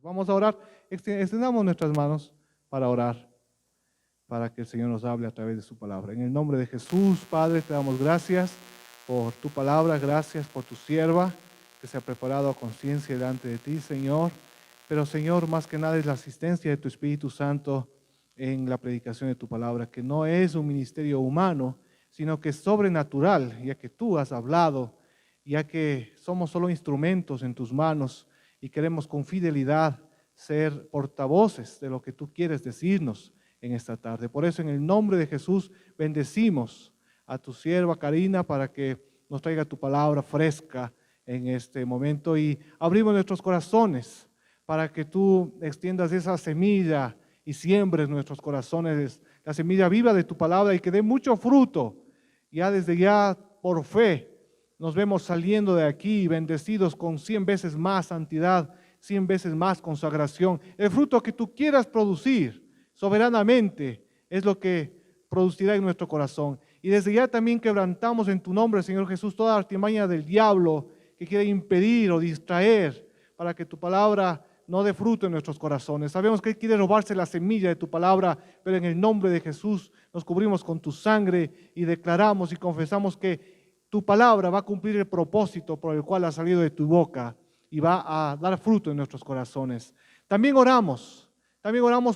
Vamos a orar, extendamos nuestras manos para orar, para que el Señor nos hable a través de su palabra. En el nombre de Jesús, Padre, te damos gracias por tu palabra, gracias por tu sierva que se ha preparado a conciencia delante de ti, Señor. Pero, Señor, más que nada es la asistencia de tu Espíritu Santo en la predicación de tu palabra, que no es un ministerio humano, sino que es sobrenatural, ya que tú has hablado, ya que somos solo instrumentos en tus manos y queremos con fidelidad ser portavoces de lo que tú quieres decirnos en esta tarde. Por eso, en el nombre de Jesús, bendecimos a tu sierva Karina para que nos traiga tu palabra fresca en este momento, y abrimos nuestros corazones para que tú extiendas esa semilla y siembres nuestros corazones la semilla viva de tu palabra y que dé mucho fruto. Ya desde ya, por fe, nos vemos saliendo de aquí bendecidos con 100 veces más santidad, 100 veces más consagración. El fruto que tú quieras producir soberanamente es lo que producirá en nuestro corazón. Y desde ya también quebrantamos en tu nombre, Señor Jesús, toda artimaña del diablo que quiere impedir o distraer para que tu palabra no dé fruto en nuestros corazones. Sabemos que Él quiere robarse la semilla de tu palabra, pero en el nombre de Jesús nos cubrimos con tu sangre y declaramos y confesamos que tu palabra va a cumplir el propósito por el cual ha salido de tu boca y va a dar fruto en nuestros corazones. También oramos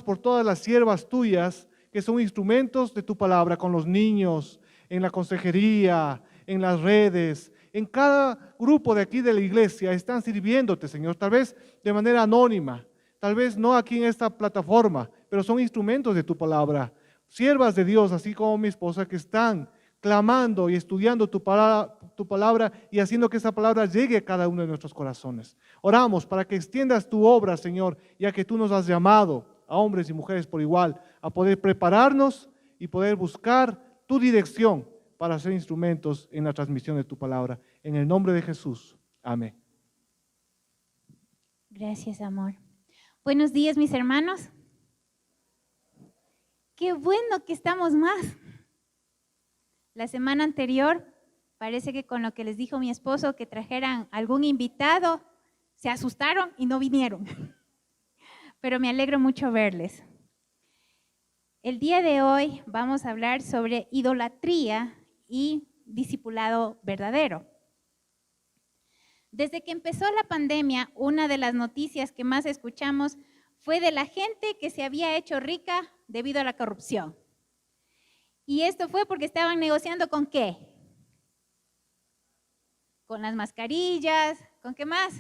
por todas las siervas tuyas que son instrumentos de tu palabra, con los niños, en la consejería, en las redes, en cada grupo de aquí de la iglesia están sirviéndote, Señor, tal vez de manera anónima, tal vez no aquí en esta plataforma, pero son instrumentos de tu palabra, siervas de Dios, así como mi esposa, que están clamando y estudiando tu palabra y haciendo que esa palabra llegue a cada uno de nuestros corazones. Oramos para que extiendas tu obra, Señor, ya que tú nos has llamado a hombres y mujeres por igual a poder prepararnos y poder buscar tu dirección para ser instrumentos en la transmisión de tu palabra. En el nombre de Jesús. Amén. Gracias, amor. Buenos días, mis hermanos. Qué bueno que estamos más. La semana anterior, parece que con lo que les dijo mi esposo que trajeran algún invitado, se asustaron y no vinieron. Pero me alegro mucho verles. El día de hoy vamos a hablar sobre idolatría y discipulado verdadero. Desde que empezó la pandemia, una de las noticias que más escuchamos fue de la gente que se había hecho rica debido a la corrupción. Y esto fue porque estaban negociando ¿con qué? Con las mascarillas, ¿con qué más?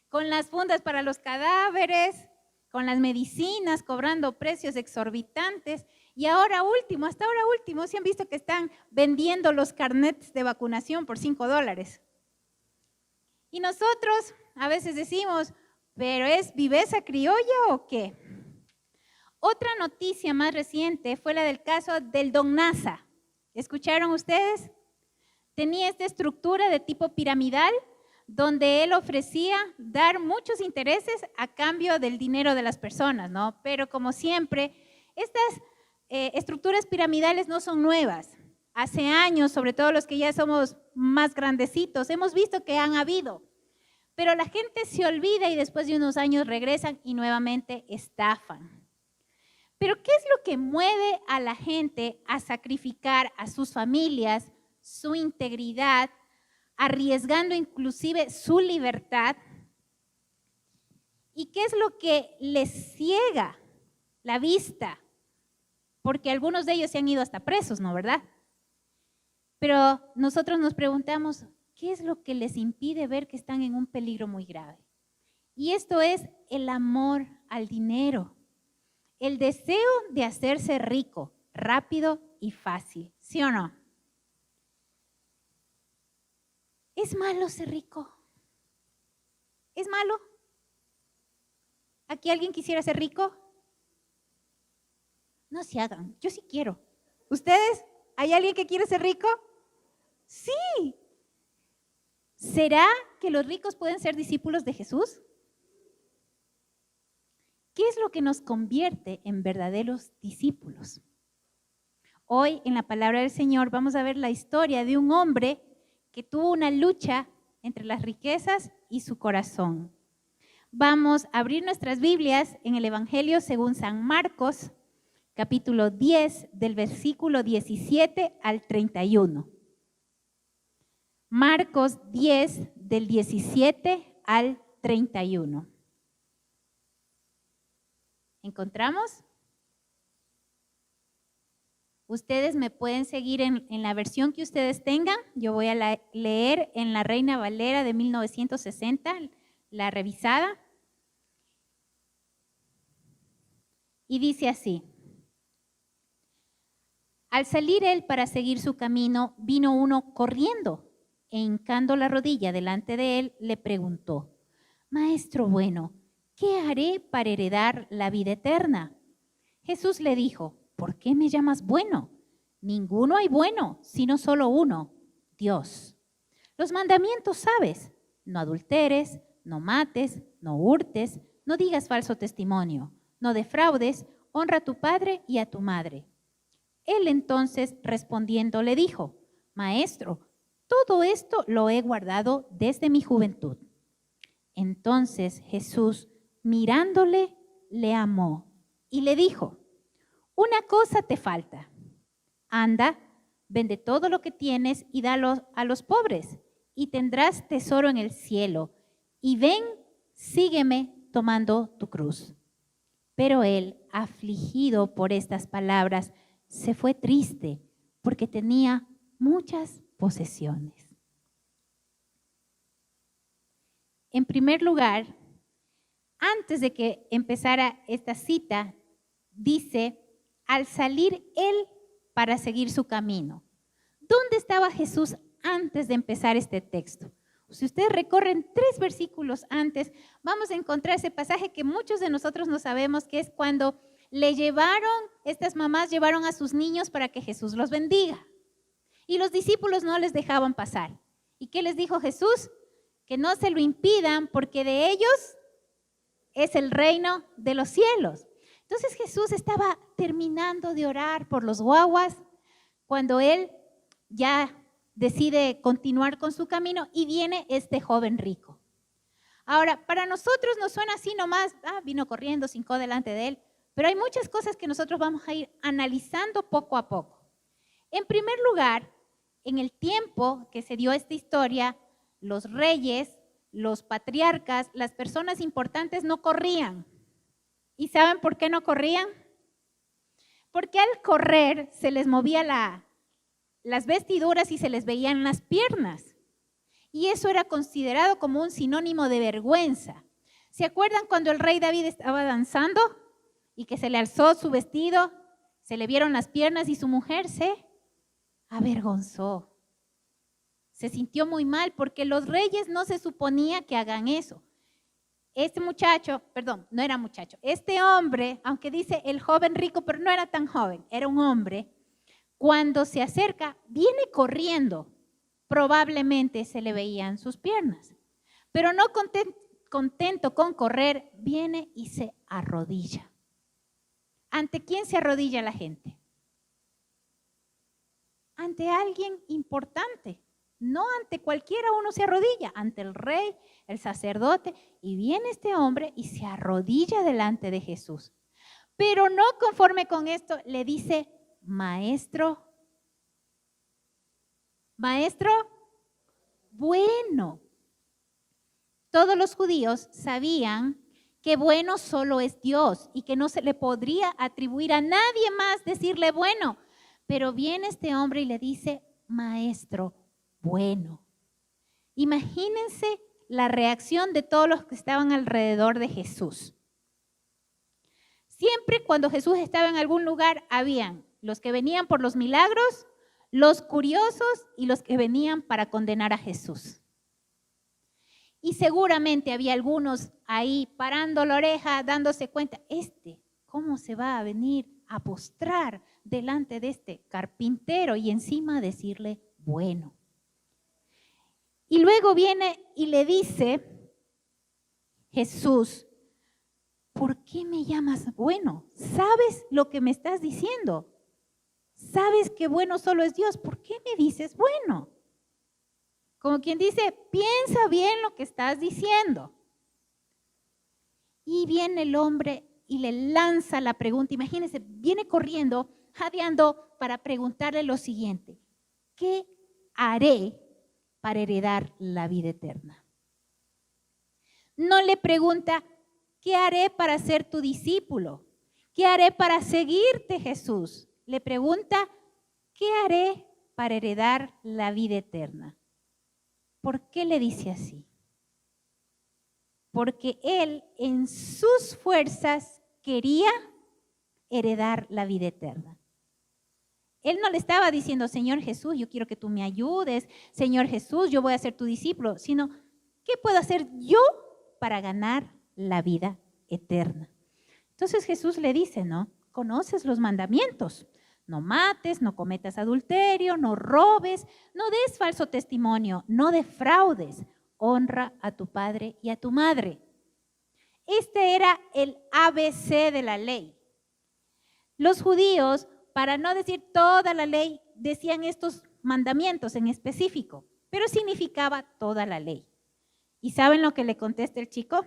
Con las fundas para los cadáveres, con las medicinas, cobrando precios exorbitantes. Y ahora último, hasta ahora último, ¿sí han visto que están vendiendo los carnets de vacunación por $5? Y nosotros a veces decimos, ¿pero es viveza criolla o qué? Otra noticia más reciente fue la del caso del Don Nasa. ¿Escucharon ustedes? Tenía esta estructura de tipo piramidal donde él ofrecía dar muchos intereses a cambio del dinero de las personas, ¿no? Pero como siempre, estas estructuras piramidales no son nuevas. Hace años, sobre todo los que ya somos más grandecitos, hemos visto que han habido. Pero la gente se olvida y después de unos años regresan y nuevamente estafan. Pero ¿qué es lo que mueve a la gente a sacrificar a sus familias, su integridad, arriesgando inclusive su libertad? ¿Y qué es lo que les ciega la vista? Porque algunos de ellos se han ido hasta presos, ¿no, verdad? Pero nosotros nos preguntamos, ¿qué es lo que les impide ver que están en un peligro muy grave? Y esto es el amor al dinero. El deseo de hacerse rico, rápido y fácil. ¿Sí o no? ¿Es malo ser rico? ¿Es malo? ¿Aquí alguien quisiera ser rico? No se hagan, yo sí quiero. ¿Ustedes? ¿Hay alguien que quiere ser rico? Sí. ¿Será que los ricos pueden ser discípulos de Jesús? ¿Qué es lo que nos convierte en verdaderos discípulos? Hoy en la palabra del Señor vamos a ver la historia de un hombre que tuvo una lucha entre las riquezas y su corazón. Vamos a abrir nuestras Biblias en el Evangelio según San Marcos, capítulo 10, del versículo 17 al 31. Marcos 10, del 17 al 31. ¿Encontramos? Ustedes me pueden seguir en la versión que ustedes tengan. Yo voy a leer en la Reina Valera de 1960, la revisada. Y dice así: al salir él para seguir su camino, vino uno corriendo e hincando la rodilla delante de él, le preguntó: Maestro bueno, ¿qué haré para heredar la vida eterna? Jesús le dijo: ¿por qué me llamas bueno? Ninguno hay bueno, sino solo uno, Dios. Los mandamientos sabes: no adulteres, no mates, no hurtes, no digas falso testimonio, no defraudes, honra a tu padre y a tu madre. Él entonces respondiendo le dijo: Maestro, todo esto lo he guardado desde mi juventud. Entonces Jesús, mirándole, le amó y le dijo: una cosa te falta. Anda, vende todo lo que tienes y dalo a los pobres, y tendrás tesoro en el cielo. Y ven, sígueme tomando tu cruz. Pero él, afligido por estas palabras, se fue triste porque tenía muchas posesiones. En primer lugar, antes de que empezara esta cita, dice: al salir él para seguir su camino. ¿Dónde estaba Jesús antes de empezar este texto? Si ustedes recorren 3 versículos antes, vamos a encontrar ese pasaje que muchos de nosotros no sabemos, que es cuando estas mamás llevaron a sus niños para que Jesús los bendiga. Y los discípulos no les dejaban pasar. ¿Y qué les dijo Jesús? Que no se lo impidan, porque de ellos es el reino de los cielos. Entonces Jesús estaba terminando de orar por los guaguas cuando él ya decide continuar con su camino y viene este joven rico. Ahora, para nosotros nos suena así nomás: vino corriendo, se hincó delante de él, pero hay muchas cosas que nosotros vamos a ir analizando poco a poco. En primer lugar, en el tiempo que se dio esta historia, los reyes, los patriarcas, las personas importantes no corrían. ¿Y saben por qué no corrían? Porque al correr se les movía las vestiduras y se les veían las piernas. Y eso era considerado como un sinónimo de vergüenza. ¿Se acuerdan cuando el rey David estaba danzando y que se le alzó su vestido, se le vieron las piernas y su mujer se avergonzó? Se sintió muy mal porque los reyes no se suponía que hagan eso. Este hombre, aunque dice el joven rico, pero no era tan joven, era un hombre, cuando se acerca, viene corriendo. Probablemente se le veían sus piernas, pero no contento con correr, viene y se arrodilla. ¿Ante quién se arrodilla la gente? Ante alguien importante. No ante cualquiera uno se arrodilla, ante el rey, el sacerdote, y viene este hombre y se arrodilla delante de Jesús. Pero no conforme con esto, le dice: maestro bueno. Todos los judíos sabían que bueno solo es Dios y que no se le podría atribuir a nadie más decirle bueno. Pero viene este hombre y le dice: maestro bueno. Imagínense la reacción de todos los que estaban alrededor de Jesús. Siempre cuando Jesús estaba en algún lugar, habían los que venían por los milagros, los curiosos y los que venían para condenar a Jesús. Y seguramente había algunos ahí parando la oreja, dándose cuenta, ¿cómo se va a venir a postrar delante de este carpintero y encima decirle bueno? Y luego viene y le dice Jesús, ¿por qué me llamas bueno? ¿Sabes lo que me estás diciendo? ¿Sabes que bueno solo es Dios? ¿Por qué me dices bueno? Como quien dice, piensa bien lo que estás diciendo. Y viene el hombre y le lanza la pregunta. Imagínense, viene corriendo, jadeando para preguntarle lo siguiente. ¿Qué haré para heredar la vida eterna? No le pregunta, ¿qué haré para ser tu discípulo? ¿Qué haré para seguirte, Jesús? Le pregunta, ¿qué haré para heredar la vida eterna? ¿Por qué le dice así? Porque él en sus fuerzas quería heredar la vida eterna. Él no le estaba diciendo, Señor Jesús, yo quiero que tú me ayudes, Señor Jesús, yo voy a ser tu discípulo, sino, ¿qué puedo hacer yo para ganar la vida eterna? Entonces Jesús le dice, ¿no? Conoces los mandamientos. No mates, no cometas adulterio, no robes, no des falso testimonio, no defraudes. Honra a tu padre y a tu madre. Este era el ABC de la ley. Los judíos, para no decir toda la ley, decían estos mandamientos en específico, pero significaba toda la ley. ¿Y saben lo que le contesta el chico?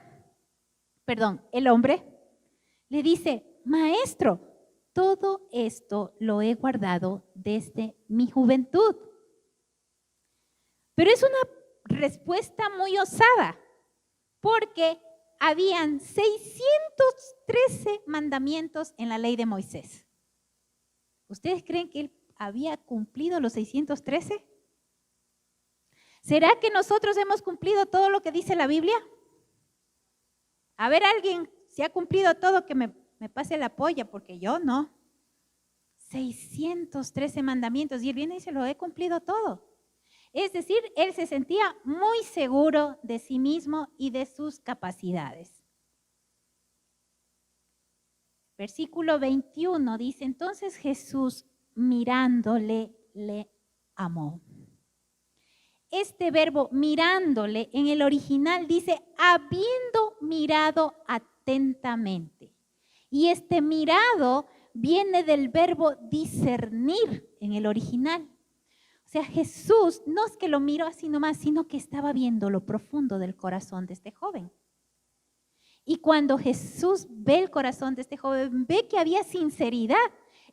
El hombre. Le dice, maestro, todo esto lo he guardado desde mi juventud. Pero es una respuesta muy osada, porque habían 613 mandamientos en la ley de Moisés. ¿Ustedes creen que él había cumplido los 613? ¿Será que nosotros hemos cumplido todo lo que dice la Biblia? A ver, alguien, si ha cumplido todo, que me pase la polla, porque yo no. 613 mandamientos, y él viene y dice, lo he cumplido todo. Es decir, él se sentía muy seguro de sí mismo y de sus capacidades. Versículo 21 dice, entonces Jesús mirándole, le amó. Este verbo mirándole en el original dice, habiendo mirado atentamente. Y este mirado viene del verbo discernir en el original. O sea, Jesús no es que lo miró así nomás, sino que estaba viendo lo profundo del corazón de este joven. Y cuando Jesús ve el corazón de este joven, ve que había sinceridad.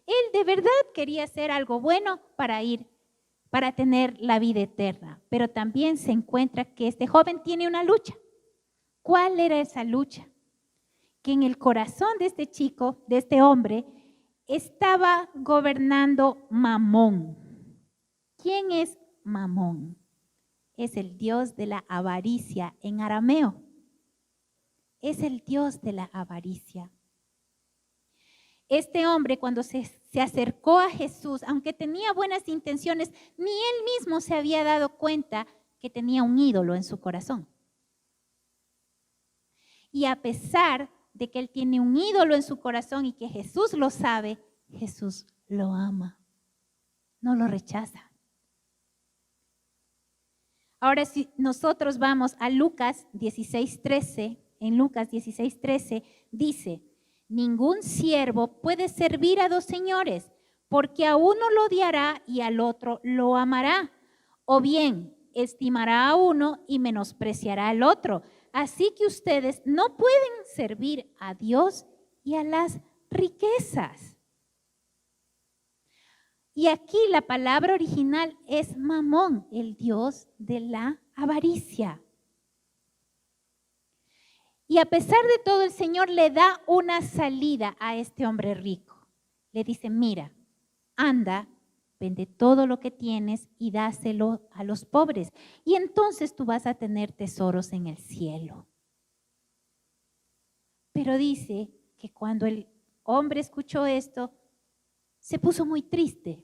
Él de verdad quería hacer algo bueno para tener la vida eterna. Pero también se encuentra que este joven tiene una lucha. ¿Cuál era esa lucha? Que en el corazón de este chico, de este hombre, estaba gobernando Mamón. ¿Quién es Mamón? Es el dios de la avaricia en arameo. Es el dios de la avaricia. Este hombre, cuando se acercó a Jesús, aunque tenía buenas intenciones, ni él mismo se había dado cuenta que tenía un ídolo en su corazón. Y a pesar de que él tiene un ídolo en su corazón y que Jesús lo sabe, Jesús lo ama, no lo rechaza. Ahora, si nosotros vamos a Lucas 16:13, en Lucas 16:13 dice, ningún siervo puede servir a dos señores, porque a uno lo odiará y al otro lo amará, o bien estimará a uno y menospreciará al otro. Así que ustedes no pueden servir a Dios y a las riquezas. Y aquí la palabra original es Mamón, el dios de la avaricia. Y a pesar de todo, el Señor le da una salida a este hombre rico. Le dice, mira, anda, vende todo lo que tienes y dáselo a los pobres. Y entonces tú vas a tener tesoros en el cielo. Pero dice que cuando el hombre escuchó esto, se puso muy triste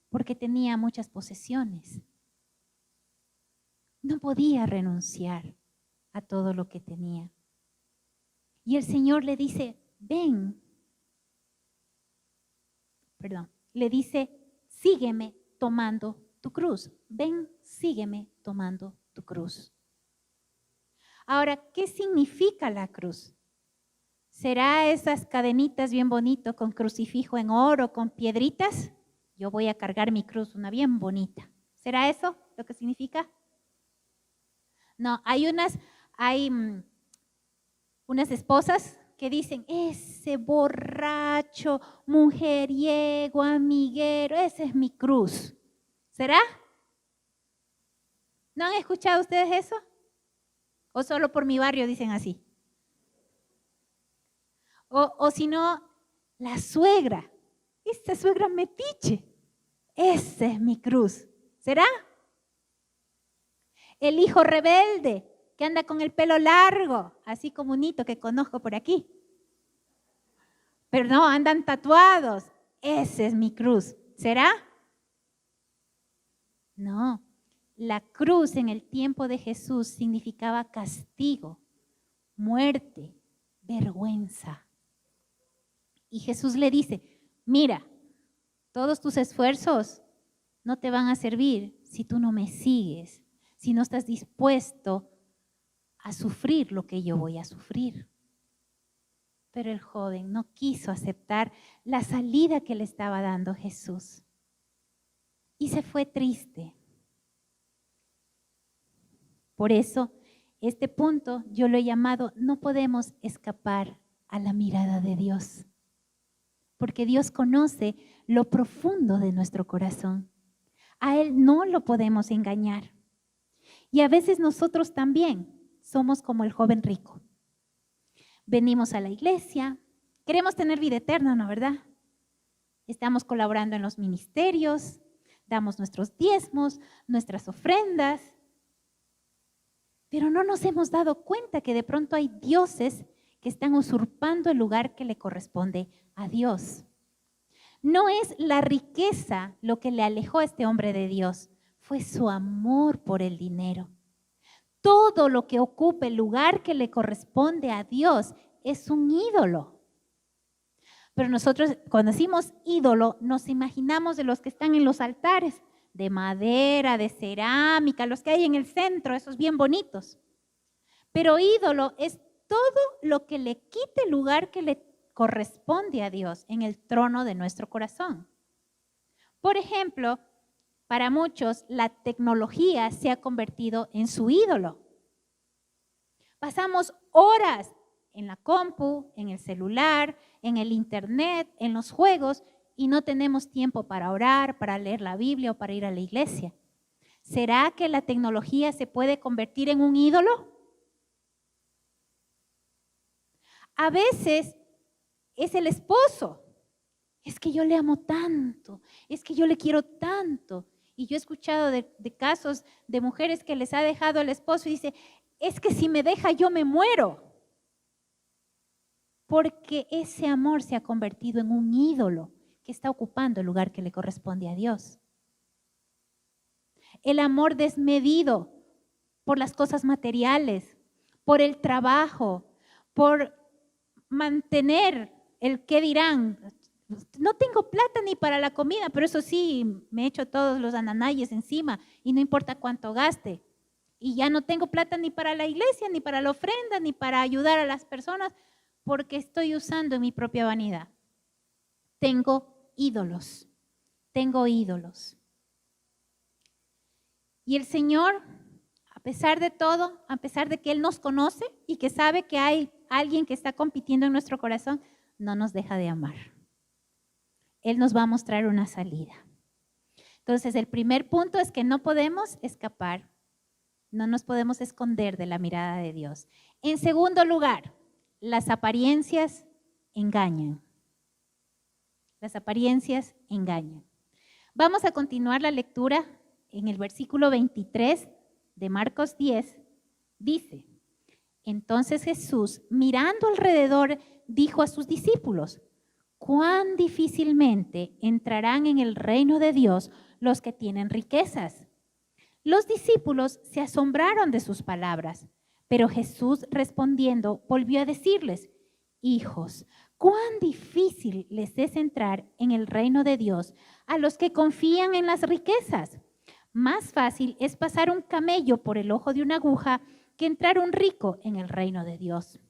porque tenía muchas posesiones. No podía renunciar a todo lo que tenía. Y el Señor le dice, le dice, sígueme tomando tu cruz. Ven, sígueme tomando tu cruz. Ahora, ¿qué significa la cruz? ¿Será esas cadenitas bien bonitas con crucifijo en oro, con piedritas? Yo voy a cargar mi cruz, una bien bonita. ¿Será eso lo que significa? No, hay unas esposas que dicen, ese borracho, mujeriego, amiguero, esa es mi cruz. ¿Será? ¿No han escuchado ustedes eso? ¿O solo por mi barrio dicen así? O si no, la suegra. Esta suegra metiche. Esa es mi cruz. ¿Será? El hijo rebelde que anda con el pelo largo, así como un hito que conozco por aquí. Pero no, andan tatuados. Esa es mi cruz. ¿Será? No. La cruz en el tiempo de Jesús significaba castigo, muerte, vergüenza. Y Jesús le dice, mira, todos tus esfuerzos no te van a servir si tú no me sigues, si no estás dispuesto a sufrir lo que yo voy a sufrir. Pero el joven no quiso aceptar la salida que le estaba dando Jesús. Y se fue triste. Por eso, este punto yo lo he llamado, no podemos escapar a la mirada de Dios. Porque Dios conoce lo profundo de nuestro corazón. A Él no lo podemos engañar. Y a veces nosotros también somos como el joven rico. Venimos a la iglesia, queremos tener vida eterna, ¿no, verdad? Estamos colaborando en los ministerios, damos nuestros diezmos, nuestras ofrendas, pero no nos hemos dado cuenta que de pronto hay dioses que están usurpando el lugar que le corresponde a Dios. No es la riqueza lo que le alejó a este hombre de Dios, fue su amor por el dinero. Todo lo que ocupe el lugar que le corresponde a Dios es un ídolo. Pero nosotros cuando decimos ídolo nos imaginamos de los que están en los altares, de madera, de cerámica, los que hay en el centro, esos bien bonitos. Pero ídolo es todo lo que le quite el lugar que le corresponde a Dios en el trono de nuestro corazón. Por ejemplo, para muchos la tecnología se ha convertido en su ídolo. Pasamos horas en la compu, en el celular, en el internet, en los juegos y no tenemos tiempo para orar, para leer la Biblia o para ir a la iglesia. ¿Será que la tecnología se puede convertir en un ídolo? A veces es el esposo. Es que yo le amo tanto, es que yo le quiero tanto. Y yo he escuchado de casos de mujeres que les ha dejado el esposo y dice, es que si me deja yo me muero. Porque ese amor se ha convertido en un ídolo que está ocupando el lugar que le corresponde a Dios. El amor desmedido por las cosas materiales, por el trabajo, por mantener el qué dirán. No tengo plata ni para la comida, pero eso sí, me echo todos los ananayes encima y no importa cuánto gaste. Y ya no tengo plata ni para la iglesia, ni para la ofrenda, ni para ayudar a las personas, porque estoy usando mi propia vanidad. Tengo ídolos, tengo ídolos. Y el Señor, a pesar de todo, a pesar de que Él nos conoce y que sabe que hay alguien que está compitiendo en nuestro corazón, no nos deja de amar. Él nos va a mostrar una salida. Entonces, el primer punto es que no podemos escapar, no nos podemos esconder de la mirada de Dios. En segundo lugar, las apariencias engañan. Las apariencias engañan. Vamos a continuar la lectura en el versículo 23 de Marcos 10. Dice, entonces Jesús, mirando alrededor, dijo a sus discípulos, cuán difícilmente entrarán en el reino de Dios los que tienen riquezas. Los discípulos se asombraron de sus palabras, pero Jesús respondiendo volvió a decirles: hijos, cuán difícil les es entrar en el reino de Dios a los que confían en las riquezas. Más fácil es pasar un camello por el ojo de una aguja que entrar un rico en el reino de Dios.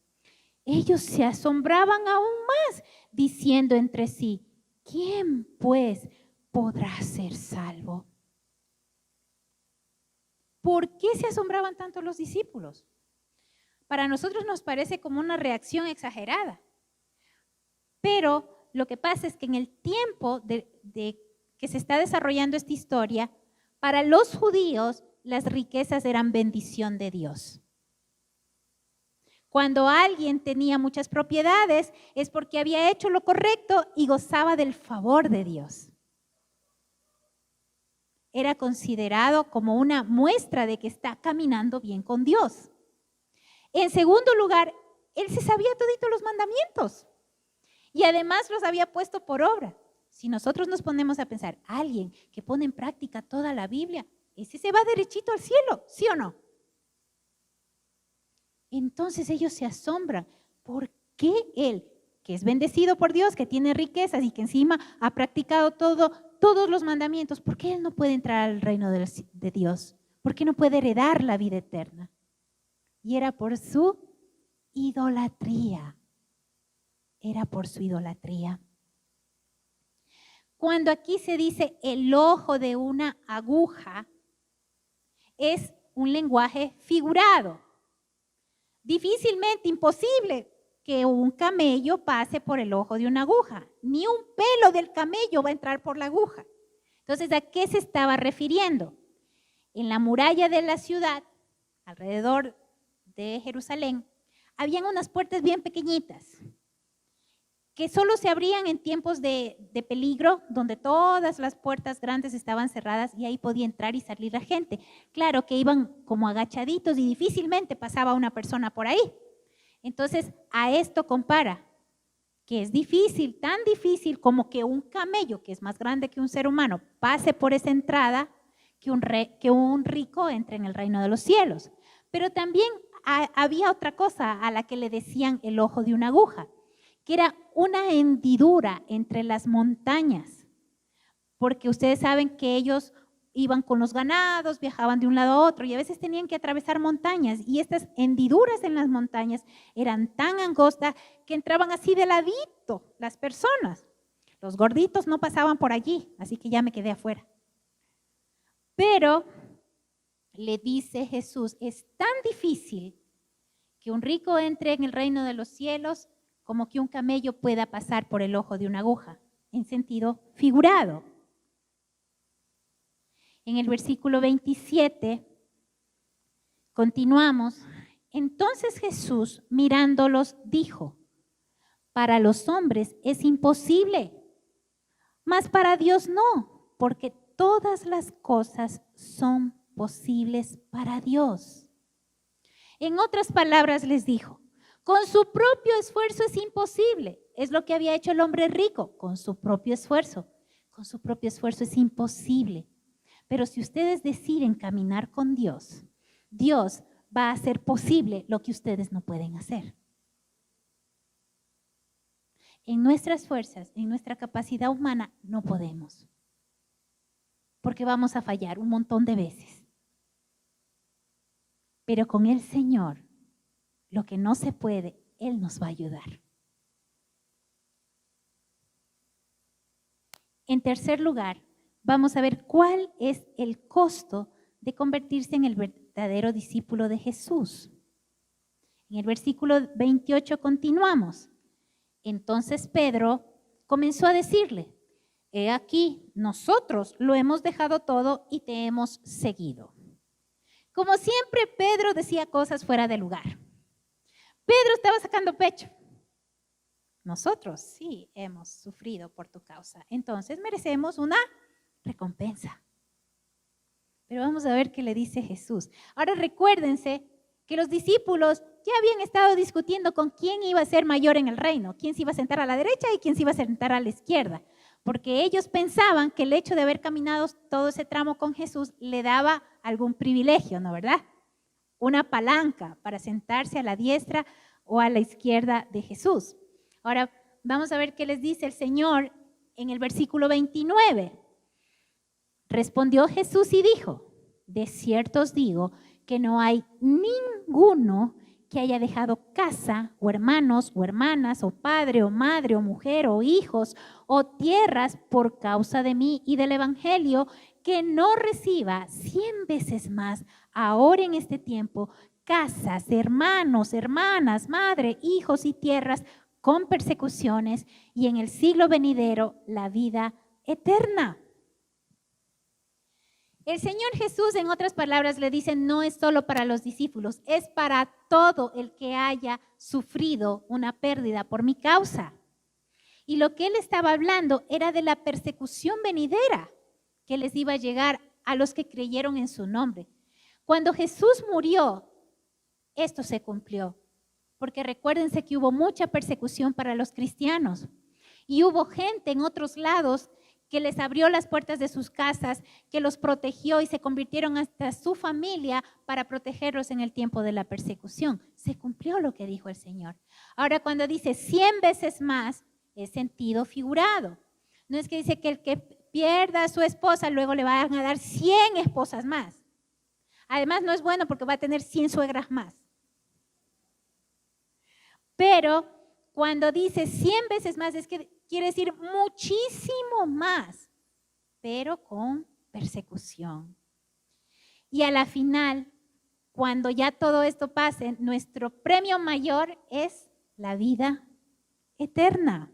Ellos se asombraban aún más, diciendo entre sí: ¿quién pues podrá ser salvo? ¿Por qué se asombraban tanto los discípulos? Para nosotros nos parece como una reacción exagerada. Pero lo que pasa es que en el tiempo de que se está desarrollando esta historia, para los judíos las riquezas eran bendición de Dios. Cuando alguien tenía muchas propiedades es porque había hecho lo correcto y gozaba del favor de Dios. Era considerado como una muestra de que está caminando bien con Dios. En segundo lugar, él se sabía toditos los mandamientos y además los había puesto por obra. Si nosotros nos ponemos a pensar, alguien que pone en práctica toda la Biblia, ese se va derechito al cielo, ¿sí o no? Entonces ellos se asombran. ¿Por qué él, que es bendecido por Dios, que tiene riquezas y que encima ha practicado todos los mandamientos, por qué él no puede entrar al reino de Dios? ¿Por qué no puede heredar la vida eterna? Y era por su idolatría. Era por su idolatría. Cuando aquí se dice el ojo de una aguja, es un lenguaje figurado. Difícilmente, imposible que un camello pase por el ojo de una aguja. Ni un pelo del camello va a entrar por la aguja. Entonces, ¿a qué se estaba refiriendo? En la muralla de la ciudad, alrededor de Jerusalén, habían unas puertas bien pequeñitas que solo se abrían en tiempos de peligro, donde todas las puertas grandes estaban cerradas y ahí podía entrar y salir la gente. Claro que iban como agachaditos y difícilmente pasaba una persona por ahí. Entonces, a esto compara, que es difícil, tan difícil como que un camello, que es más grande que un ser humano, pase por esa entrada, que un rico entre en el reino de los cielos. Pero también había otra cosa a la que le decían el ojo de una aguja, que era una hendidura entre las montañas, porque ustedes saben que ellos iban con los ganados, viajaban de un lado a otro y a veces tenían que atravesar montañas y estas hendiduras en las montañas eran tan angostas que entraban así de ladito las personas. Los gorditos no pasaban por allí, así que ya me quedé afuera. Pero le dice Jesús, es tan difícil que un rico entre en el reino de los cielos como que un camello pueda pasar por el ojo de una aguja, en sentido figurado. En el versículo 27, continuamos. Entonces Jesús, mirándolos, dijo: para los hombres es imposible, mas para Dios no, porque todas las cosas son posibles para Dios. En otras palabras les dijo, con su propio esfuerzo es imposible. Es lo que había hecho el hombre rico, con su propio esfuerzo. Con su propio esfuerzo es imposible. Pero si ustedes deciden caminar con Dios, Dios va a hacer posible lo que ustedes no pueden hacer. En nuestras fuerzas, en nuestra capacidad humana, no podemos. Porque vamos a fallar un montón de veces. Pero con el Señor, lo que no se puede, Él nos va a ayudar. En tercer lugar, vamos a ver cuál es el costo de convertirse en el verdadero discípulo de Jesús. En el versículo 28 continuamos. Entonces Pedro comenzó a decirle, he aquí, nosotros lo hemos dejado todo y te hemos seguido. Como siempre, Pedro decía cosas fuera de lugar. Pedro estaba sacando pecho. Nosotros sí hemos sufrido por tu causa, entonces merecemos una recompensa. Pero vamos a ver qué le dice Jesús. Ahora recuérdense que los discípulos ya habían estado discutiendo con quién iba a ser mayor en el reino, quién se iba a sentar a la derecha y quién se iba a sentar a la izquierda, porque ellos pensaban que el hecho de haber caminado todo ese tramo con Jesús le daba algún privilegio, ¿no verdad? Una palanca para sentarse a la diestra o a la izquierda de Jesús. Ahora vamos a ver qué les dice el Señor en el versículo 29. Respondió Jesús y dijo: de cierto os digo que no hay ninguno que haya dejado casa, o hermanos, o hermanas, o padre, o madre, o mujer, o hijos, o tierras por causa de mí y del evangelio, que no reciba 100 veces más ahora en este tiempo casas, hermanos, hermanas, madre, hijos y tierras con persecuciones, y en el siglo venidero la vida eterna. El Señor Jesús, en otras palabras, le dice, no es solo para los discípulos, es para todo el que haya sufrido una pérdida por mi causa. Y lo que él estaba hablando era de la persecución venidera que les iba a llegar a los que creyeron en su nombre. Cuando Jesús murió, esto se cumplió, porque recuérdense que hubo mucha persecución para los cristianos y hubo gente en otros lados que les abrió las puertas de sus casas, que los protegió y se convirtieron hasta su familia para protegerlos en el tiempo de la persecución. Se cumplió lo que dijo el Señor. Ahora, cuando dice 100 veces más, es sentido figurado. No es que dice que el que pierda a su esposa, luego le van a dar 100 esposas más. Además, no es bueno porque va a tener 100 suegras más. Pero cuando dice 100 veces más, es que quiere decir muchísimo más, pero con persecución. Y a la final, cuando ya todo esto pase, nuestro premio mayor es la vida eterna.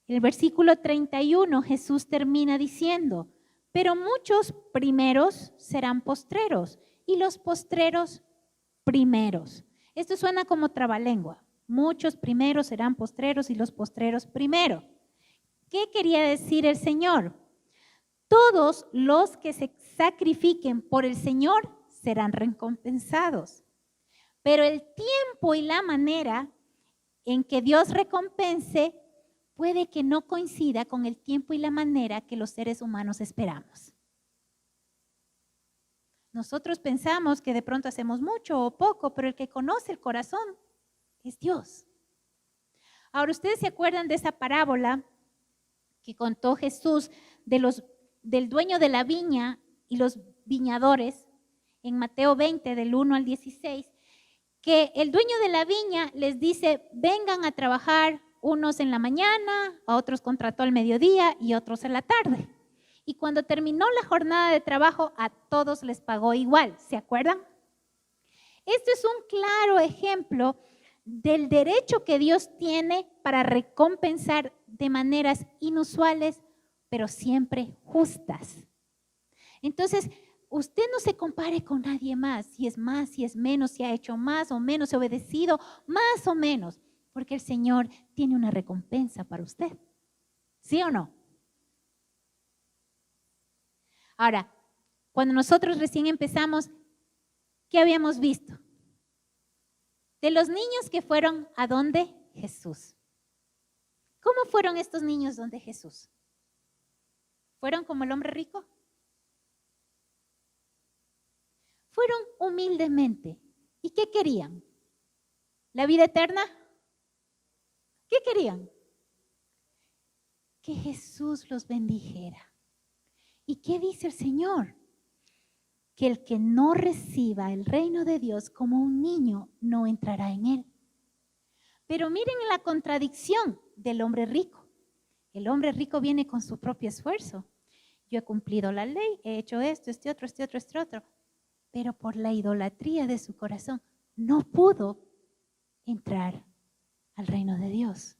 El versículo 31, Jesús termina diciendo, pero muchos primeros serán postreros y los postreros primeros. Esto suena como trabalengua. Muchos primeros serán postreros y los postreros primero. ¿Qué quería decir el Señor? Todos los que se sacrifiquen por el Señor serán recompensados. Pero el tiempo y la manera en que Dios recompense puede que no coincida con el tiempo y la manera que los seres humanos esperamos. Nosotros pensamos que de pronto hacemos mucho o poco, pero el que conoce el corazón es Dios. Ahora, ¿ustedes se acuerdan de esa parábola que contó Jesús del dueño de la viña y los viñadores en Mateo 20, del 1 al 16? Que el dueño de la viña les dice, vengan a trabajar unos en la mañana, a otros contrató al mediodía y otros en la tarde. Y cuando terminó la jornada de trabajo, a todos les pagó igual, ¿se acuerdan? Este es un claro ejemplo del derecho que Dios tiene para recompensar de maneras inusuales, pero siempre justas. Entonces, usted no se compare con nadie más, si es más, si es menos, si ha hecho más o menos, si ha obedecido más o menos, porque el Señor tiene una recompensa para usted. ¿Sí o no? Ahora, cuando nosotros recién empezamos, ¿qué habíamos visto? De los niños que fueron a donde Jesús. ¿Cómo fueron estos niños donde Jesús? ¿Fueron como el hombre rico? Fueron humildemente. ¿Y qué querían? ¿La vida eterna? ¿Qué querían? Que Jesús los bendijera. ¿Y qué dice el Señor? Que el que no reciba el reino de Dios como un niño no entrará en él. Pero miren la contradicción del hombre rico. El hombre rico viene con su propio esfuerzo. Yo he cumplido la ley, he hecho esto, este otro. Pero por la idolatría de su corazón no pudo entrar al reino de Dios.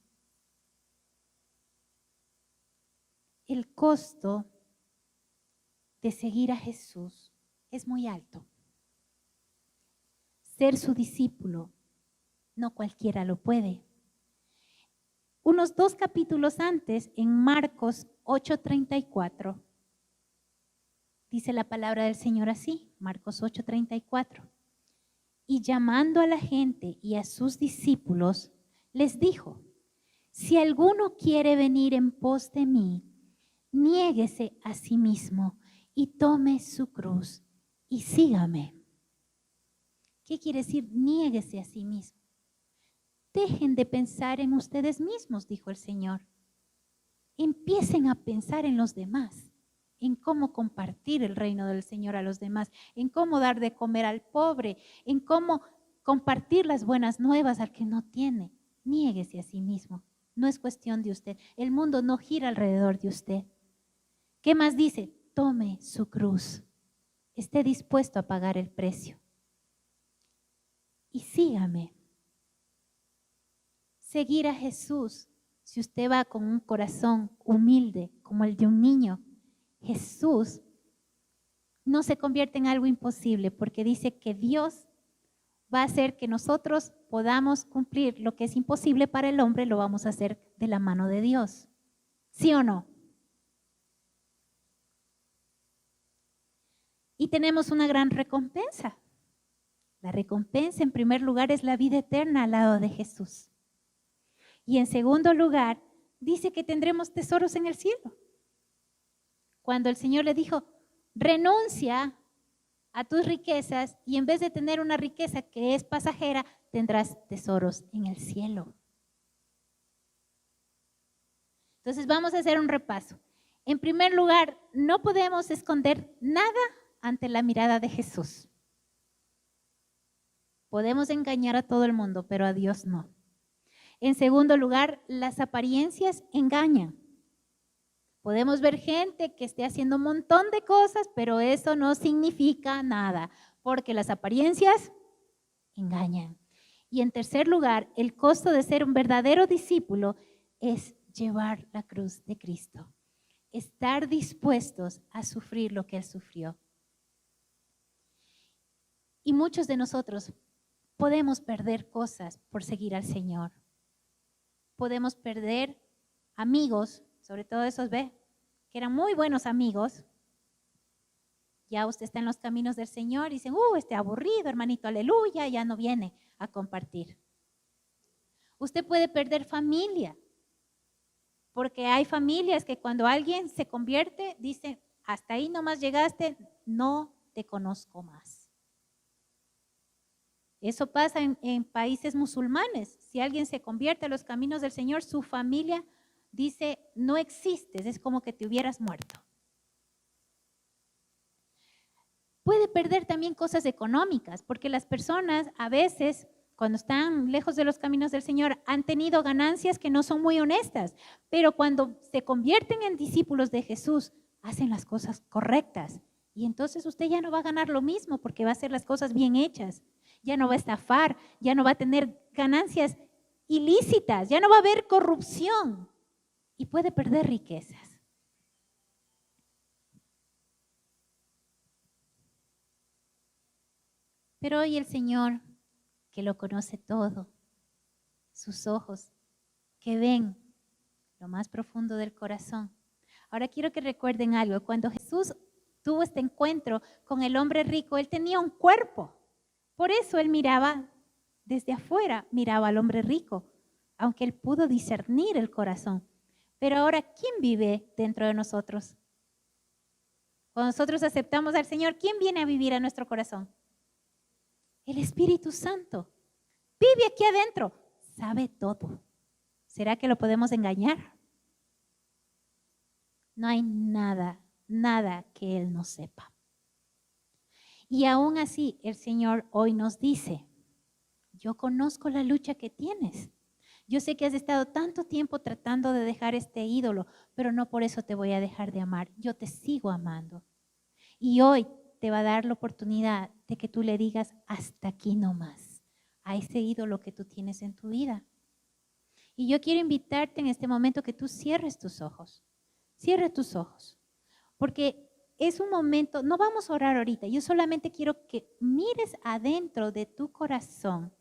El costo de seguir a Jesús es muy alto. Ser su discípulo, no cualquiera lo puede. Unos 2 capítulos antes, en Marcos 8:34, Dice la palabra del Señor así, Marcos 8:34. Y llamando a la gente y a sus discípulos, les dijo: si alguno quiere venir en pos de mí, niéguese a sí mismo y tome su cruz y sígame. ¿Qué quiere decir niéguese a sí mismo? Dejen de pensar en ustedes mismos, dijo el Señor. Empiecen a pensar en los demás, en cómo compartir el reino del Señor a los demás, en cómo dar de comer al pobre, en cómo compartir las buenas nuevas al que no tiene. Niéguese a sí mismo. No es cuestión de usted. El mundo no gira alrededor de usted. ¿Qué más dice? Tome su cruz. Esté dispuesto a pagar el precio. Y sígame. Seguir a Jesús, si usted va con un corazón humilde como el de un niño, Jesús no se convierte en algo imposible, porque dice que Dios va a hacer que nosotros podamos cumplir lo que es imposible para el hombre, lo vamos a hacer de la mano de Dios. ¿Sí o no? Y tenemos una gran recompensa. La recompensa, en primer lugar, es la vida eterna al lado de Jesús. Y en segundo lugar, dice que tendremos tesoros en el cielo. Cuando el Señor le dijo, renuncia a tus riquezas y en vez de tener una riqueza que es pasajera, tendrás tesoros en el cielo. Entonces vamos a hacer un repaso. En primer lugar, no podemos esconder nada ante la mirada de Jesús. Podemos engañar a todo el mundo, pero a Dios no. En segundo lugar, las apariencias engañan. Podemos ver gente que esté haciendo un montón de cosas, pero eso no significa nada, porque las apariencias engañan. Y en tercer lugar, el costo de ser un verdadero discípulo es llevar la cruz de Cristo. Estar dispuestos a sufrir lo que Él sufrió. Y muchos de nosotros podemos perder cosas por seguir al Señor. Podemos perder amigos, sobre todo esos, que eran muy buenos amigos. Ya usted está en los caminos del Señor y dicen, este aburrido, hermanito, aleluya, ya no viene a compartir. Usted puede perder familia, porque hay familias que cuando alguien se convierte, dicen, hasta ahí nomás llegaste, no te conozco más. Eso pasa en países musulmanes. Si alguien se convierte a los caminos del Señor, su familia dice, no existes, es como que te hubieras muerto. Puede perder también cosas económicas, porque las personas a veces, cuando están lejos de los caminos del Señor, han tenido ganancias que no son muy honestas, pero cuando se convierten en discípulos de Jesús, hacen las cosas correctas. Y entonces usted ya no va a ganar lo mismo, porque va a hacer las cosas bien hechas. Ya no va a estafar, ya no va a tener ganancias ilícitas, ya no va a haber corrupción y puede perder riquezas. Pero hoy el Señor, que lo conoce todo, sus ojos que ven lo más profundo del corazón. Ahora quiero que recuerden algo, cuando Jesús tuvo este encuentro con el hombre rico, él tenía un cuerpo. Por eso él miraba desde afuera, miraba al hombre rico, aunque él pudo discernir el corazón. Pero ahora, ¿quién vive dentro de nosotros? Cuando nosotros aceptamos al Señor, ¿quién viene a vivir a nuestro corazón? El Espíritu Santo. Vive aquí adentro, sabe todo. ¿Será que lo podemos engañar? No hay nada que Él no sepa. Y aún así, el Señor hoy nos dice, yo conozco la lucha que tienes. Yo sé que has estado tanto tiempo tratando de dejar este ídolo, pero no por eso te voy a dejar de amar. Yo te sigo amando. Y hoy te va a dar la oportunidad de que tú le digas hasta aquí nomás a ese ídolo que tú tienes en tu vida. Y yo quiero invitarte en este momento que tú cierres tus ojos. Cierra tus ojos. Porque es un momento, no vamos a orar ahorita, yo solamente quiero que mires adentro de tu corazón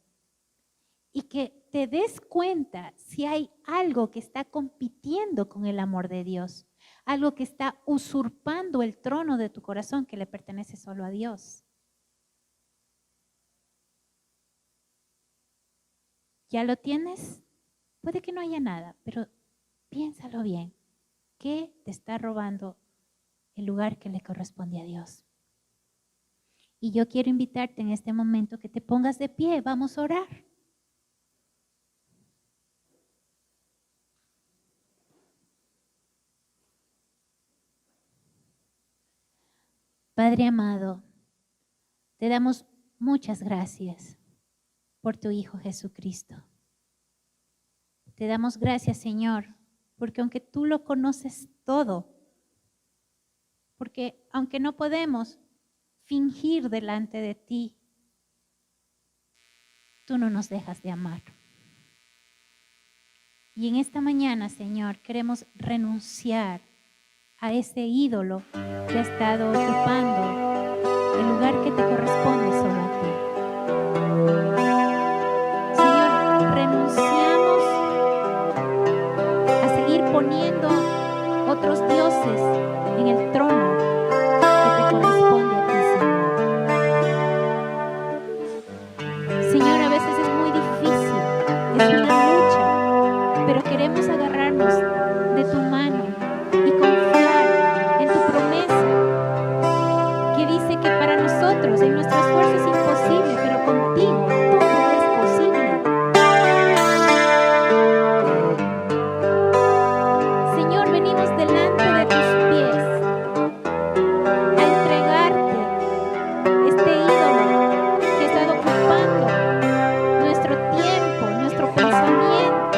y que te des cuenta si hay algo que está compitiendo con el amor de Dios, algo que está usurpando el trono de tu corazón que le pertenece solo a Dios. ¿Ya lo tienes? Puede que no haya nada, pero piénsalo bien. ¿Qué te está robando el lugar que le corresponde a Dios? Y yo quiero invitarte en este momento que te pongas de pie. Vamos a orar. Padre amado, te damos muchas gracias por tu Hijo Jesucristo. Te damos gracias, Señor, porque aunque tú lo conoces todo, porque aunque no podemos fingir delante de ti, tú no nos dejas de amar. Y en esta mañana, Señor, queremos renunciar a ese ídolo que ha estado ocupando el lugar que te corresponde solo a ti. Señor, renunciamos a seguir poniendo otros dioses en el trono que te corresponde a ti, Señor. Señor, a veces es muy difícil, es una lucha, pero queremos agarrarnos de tu mano y confiar en tu promesa que dice que para nosotros, en nuestro esfuerzo es imposible, pero contigo todo es posible. Señor, venimos delante de tus pies a entregarte este ídolo que ha estado ocupando nuestro tiempo, nuestro pensamiento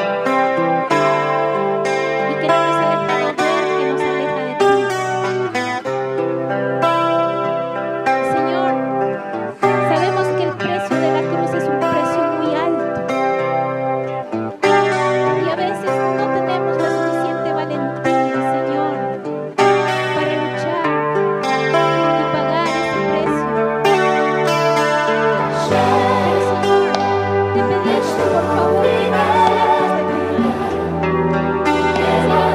y que no nos ha dejado ver, que nos aleja de ti. Señor, sabemos que el precio de la cruz es un precio muy alto y a veces no tenemos la suficiente valentía, Señor, para luchar y pagar ese precio. Pero, Señor, te pedimos por favor que nos agarres de tu mano. Señor,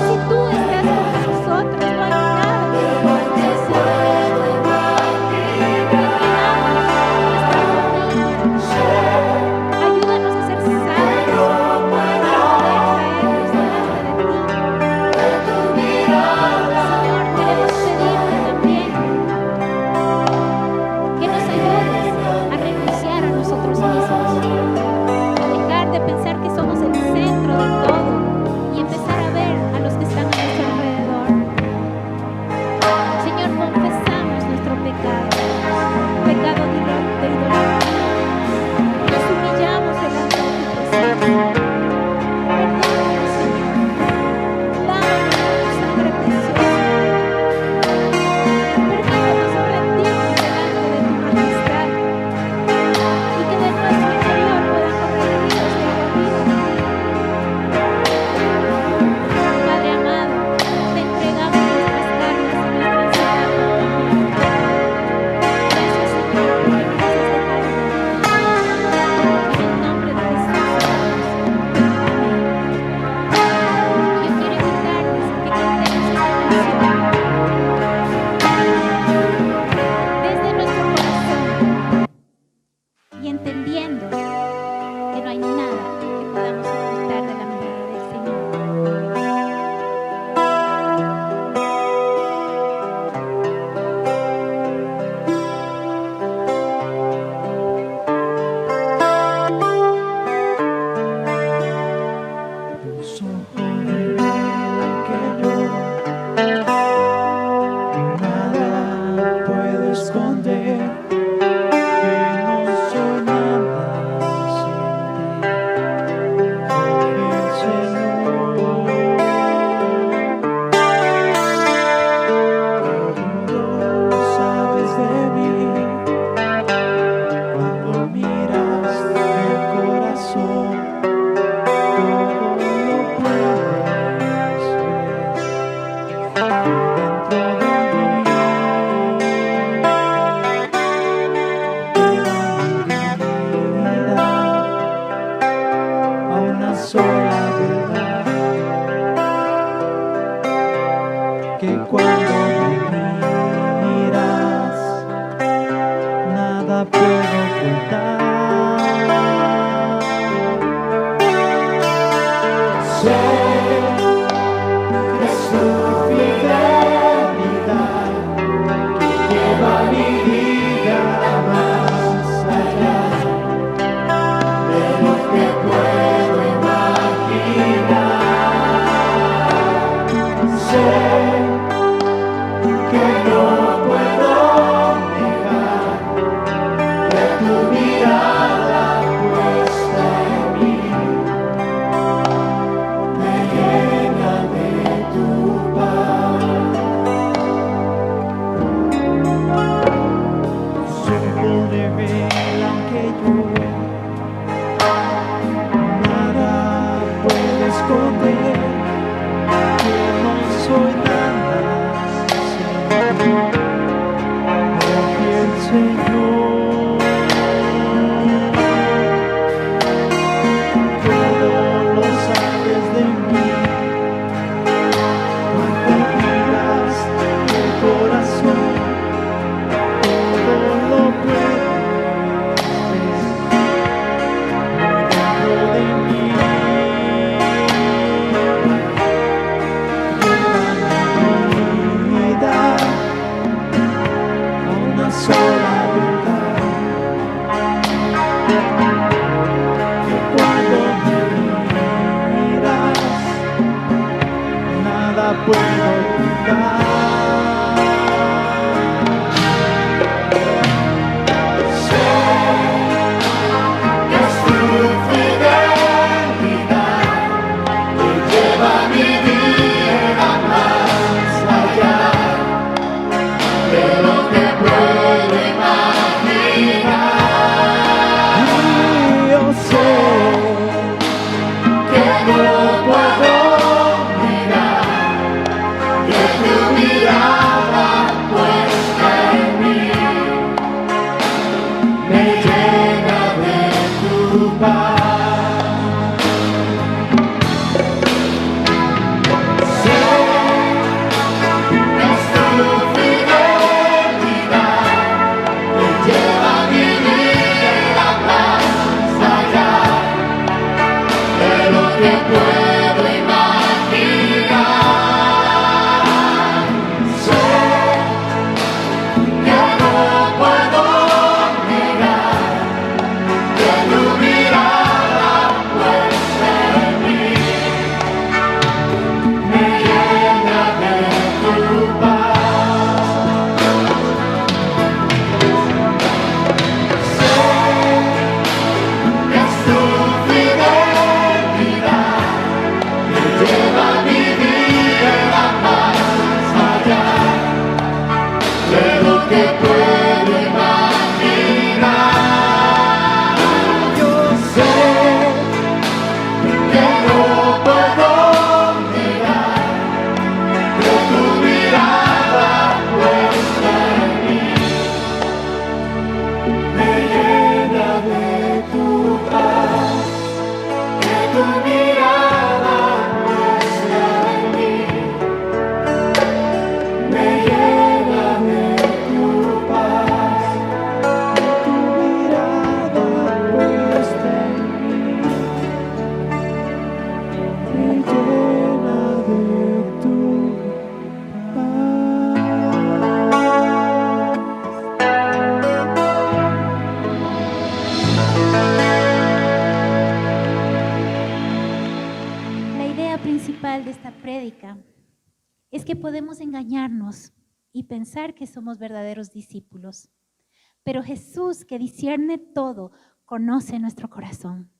si tú estás con nosotros, no hay nada que no podamos hacer. Ayúdanos a ser sabios para poder traernos delante de ti. Señor, queremos pedirte también que nos ayudes a renunciar a nosotros mismos, a dejar de pensar que somos el centro de todo y empezar a ver a los que están a nuestro alrededor. Señor, confesamos nuestro pecado de idolatría. Nos humillamos delante de tu presencia. Perdónanos, Señor. Lávanos con tu sangre preciosa. Permítanos rendirnos delante de tu majestad y que de nuestro interior puedan correr ríos de agua viva. Padre amado, te entregamos nuestras cargas y nuestra ansiedad por tu amor. Gracias, Señor, porque no nos has dejado de amar. En el nombre de Jesús oramos. Amén. Yo quiero invitarles a que cantemos esta canción desde nuestro corazón y entendiendo que no hay nada que podamos ocultar de la mirada del Señor. Los ojos revelan que yo nada puedo esconder, que no soy nada sin ti. esta prédica es que podemos engañarnos y pensar que somos verdaderos discípulos. Pero Jesús, que discierne todo, conoce nuestro corazón.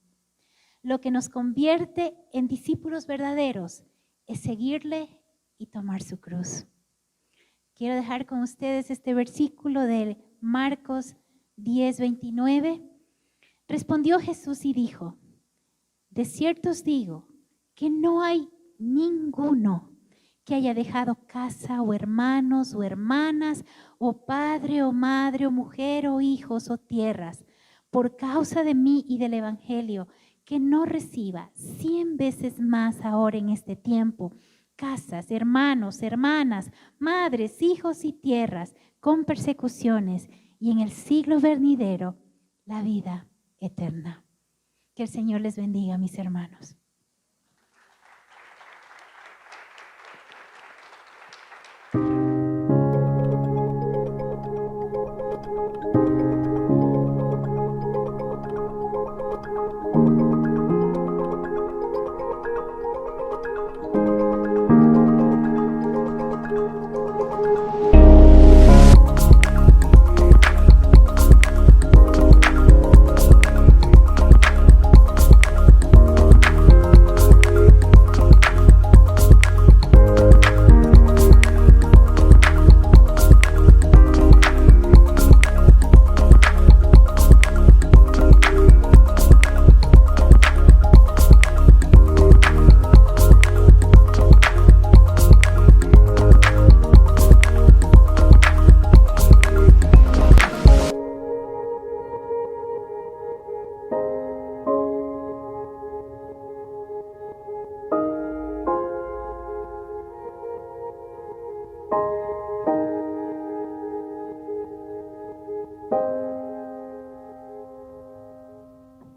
Lo que nos convierte en discípulos verdaderos es seguirle y tomar su cruz. Quiero dejar con ustedes este versículo de Marcos 10:29. Respondió Jesús y dijo: de cierto os digo que no hay ninguno que haya dejado casa o hermanos o hermanas o padre o madre o mujer o hijos o tierras por causa de mí y del evangelio, que no reciba 100 veces más ahora en este tiempo, casas, hermanos, hermanas, madres, hijos y tierras con persecuciones, y en el siglo venidero la vida eterna. Que el Señor les bendiga, mis hermanos.